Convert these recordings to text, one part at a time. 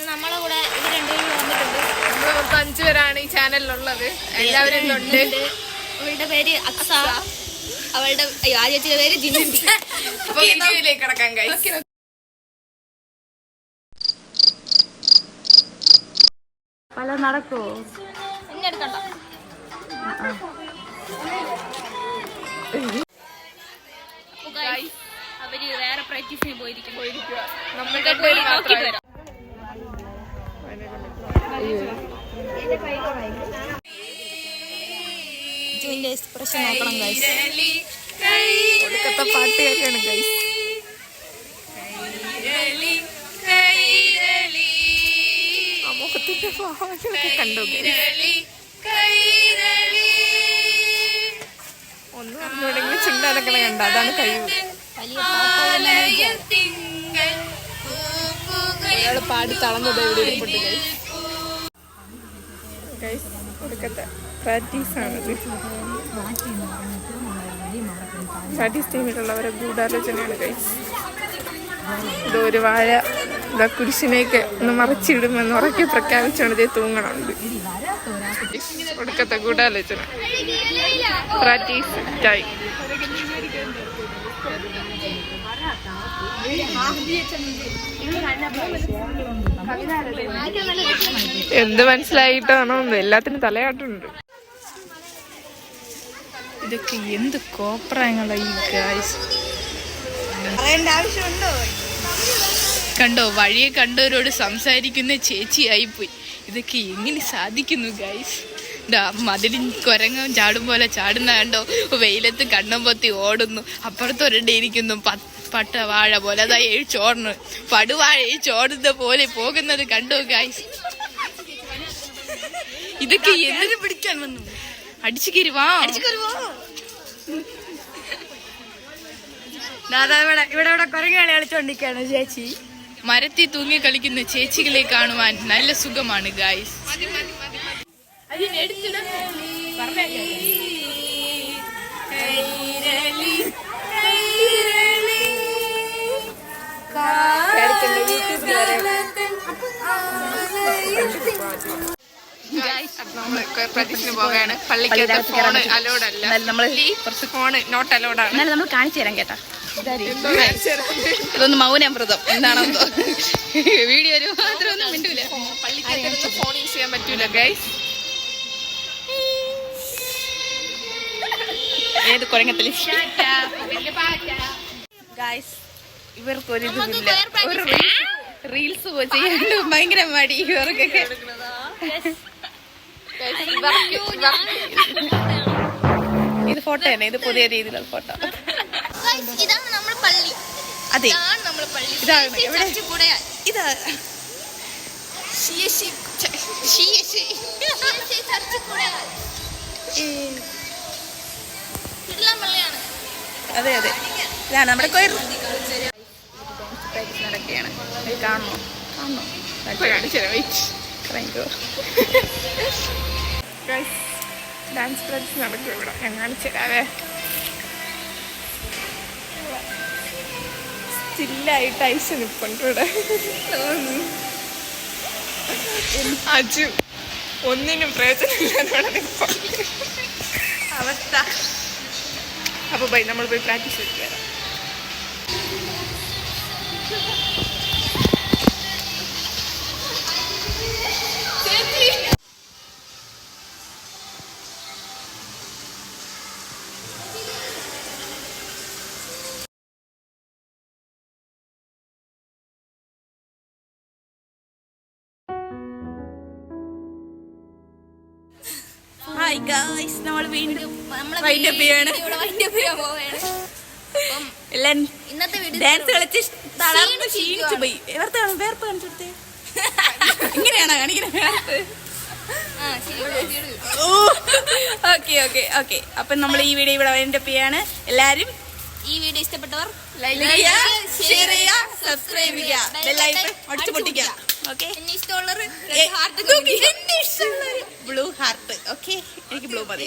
നമ്മളെ കൂടെ ഇത് രണ്ടുപേരും വന്നിട്ടുണ്ട്. നമ്മൾ മൊത്തം 5 പേരാണ് ഈ ചാനലിലുള്ളത്. എല്ലാവരും ഉണ്ട്. അവളുടെ പേര് അക്സ, അവളുടെ ആ ചേച്ചിയുടെ പേര് ജിൻസി. അപ്പൊ വീഡിയോയിലേക്ക് കിടക്കാൻ ഗൈസ്. പല നടക്കോ എന്നെ എടുക്കണ്ട. അവര് വേറെ പ്രാക്ടീസിന് പോയിരിക്കും. നമ്മളുടെ എക്സ്പ്രഷൻ നോക്കണം ഗൈസ്. ഒടുക്കത്തെ പാട്ടുകാരിയാണ് ഗൈസ്. മുഖത്തിന്റെ ഭാവങ്ങളൊക്കെ കണ്ടു. ഒന്നും അറിഞ്ഞൂടെങ്കിലും ചുണ്ടനക്കണ കണ്ട, അതാണ് കഴിവ്. ഒരാള് പാടി തളർന്നത് എവിടെ ഇരിപ്പുണ്ട് ഗൈസ്. ഗൈസ് ഒടുക്കത്തെ പ്രാക്ടീസാണിത്. Practice ടീമിലുള്ളവരെ ഗൂഢാലോചനയാണ് guys. ഇത് ഒരു വാഴ ഇതാ കുരിശിനേക്ക് ഒന്ന് മറച്ചിടുമെന്ന് ഉറക്കെ പ്രഖ്യാപിച്ചുകൊണ്ട് ഇതേ തൂങ്ങണുണ്ട്. ഒടുക്കത്തെ ഗൂഢാലോചന. Practice time. എന്ത് മനസ്സിലായിട്ടാണോ എല്ലാത്തിനും തലയാട്ടുണ്ട്. ഇതൊക്കെ എന്ത് കോപ്രായങ്ങളാ ഈ ഗൈസ്. പറയേണ്ട ആവശ്യമുണ്ടോ? കണ്ടോ, വഴിയെ കണ്ടവരോട് സംസാരിക്കുന്ന ചേച്ചിയായിപ്പോയി. ഇതൊക്കെ എങ്ങനെ സാധിക്കുന്നു ഗൈസ്? മതിലിൻ കുരങ്ങൻ ചാടും പോലെ ചാടുന്ന കണ്ടോ. വെയിലത്ത് കണ്ണും പൊത്തി ഓടുന്നു. അപ്പുറത്തൊരണ്ട ഇരിക്കുന്നു പട്ട വാഴ പോലെ. അതാ ചോടുന്നു, പടുവാഴ ചോടുന്ന പോലെ പോകുന്നത് കണ്ടോ ഗൈസ്. ഇതൊക്കെ എന്ത് പിടിക്കാൻ വന്നു? അടിച്ചു കയറി വാ. ഇവിടെ കുരങ്ങാളി കളിച്ചോണ്ടിരിക്കാണ് ചേച്ചി. മരത്തിൽ തൂങ്ങി കളിക്കുന്ന ചേച്ചികളെ കാണുവാൻ നല്ല സുഖമാണ് ഗൈസ്. പ്രാക്ടീസിന് പോകാണ്. പള്ളിക്കകത്ത് ഫോണ് അലോഡ് അല്ല. കുറച്ച് ഫോണ് നോട്ട് അലോഡ് ആണ്. നമ്മൾ കാണിച്ചു തരാം കേട്ടാ. ഇതൊന്ന് മൗനവ്രതം എന്താണെന്നോ വീഡിയോ ഒരു മാത്രമൊന്നും മിണ്ടൂല. പള്ളിക്കകത്ത് ഫോൺ യൂസ് ചെയ്യാൻ പറ്റൂല ഗൈസ്. ഏത് കുരങ്ങത്തില് ഗൈസ് ഇവർക്കൊരിതില്ല. ഒരു റീൽസ് ചെയ്യാണ്ട് ഭയങ്കര മടി ഇവർക്കൊക്കെ. ഇത് ഫോട്ടോ തന്നെ. ഇത് പുതിയ രീതിയിലുള്ള ഫോട്ടോ. ഇതാണ് നമ്മുടെ പള്ളി. അതെ, ഇതാണ് ഇതാ അതെ അതെ, ഇതാണ് നമ്മുടെ കൊയർ. നടക്കുകയാണ്. കാണണോ? ഡാൻസ് പ്രാക്ടീസ് നടക്കും ഇവിടെ. ഞാൻ കാണിച്ചു തരാവേ. സ്റ്റില്ലായിട്ട് ഐസ് നിൽപ്പുണ്ട് ഇവിടെ. അജു ഒന്നിനും പ്രയോജനമില്ലാതെ നിൽപ്പം അവസ്ഥ. അപ്പൊ ബൈ, നമ്മൾ പോയി പ്രാക്ടീസ് ചെയ്ത് വരാം. ഹായ് ഗൈസ്, നമ്മൾ വീണ്ടും ഇന്നത്തെ ഡാൻസ് കളിച്ച് തളർന്ന് ക്ഷീണിച്ചു പോയി. വേർപ്പ് കാണിച്ചെടുത്തേ. ഇങ്ങനെയാണോ കാണിക്കുന്നത്? Okay okay okay. അപ്പം നമ്മൾ ഈ വീഡിയോ ഇവിടെ വൈൻഡപ്പ് ചെയ്യാണ്. എല്ലാരും ഈ വീഡിയോ ഇഷ്ടപ്പെട്ടവർ ലൈക്ക് ചെയ്യുക, ഷെയർ ചെയ്യുക, സബ്സ്ക്രൈബ് ചെയ്യുക, ബെൽ ഐക്കൺ അടിച്ചു പൊട്ടിക്കുക. Okay, blue heart. ഓക്കെ, എനിക്ക് ബ്ലൂ മതി.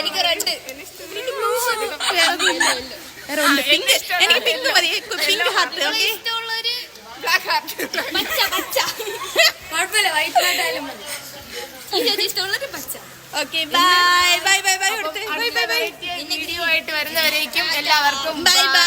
എനിക്ക് റെഡ്. വേറെ ഉണ്ട് പിങ്ക്. എനിക്ക് പിങ്ക് മതി, പിങ്ക് ഹാർട്ട്. ഓക്കെ ഇഷ്ടമുള്ളൊരു ബ്ലാക്ക് ഹാർട്ട്. പച്ച പച്ച കുഴപ്പമില്ല, വൈറ്റ് ഹാർട്ട് ആയാലും മതി. ചേച്ചി ഇഷ്ടമുള്ളൊരു പച്ച. Okay bye bye bye bye കൊടുത്ത് ബൈ ബൈ ബൈ വീഡിയോ ആയിട്ട് വരുന്നവരേക്കും എല്ലാവർക്കും ബൈ ബൈ.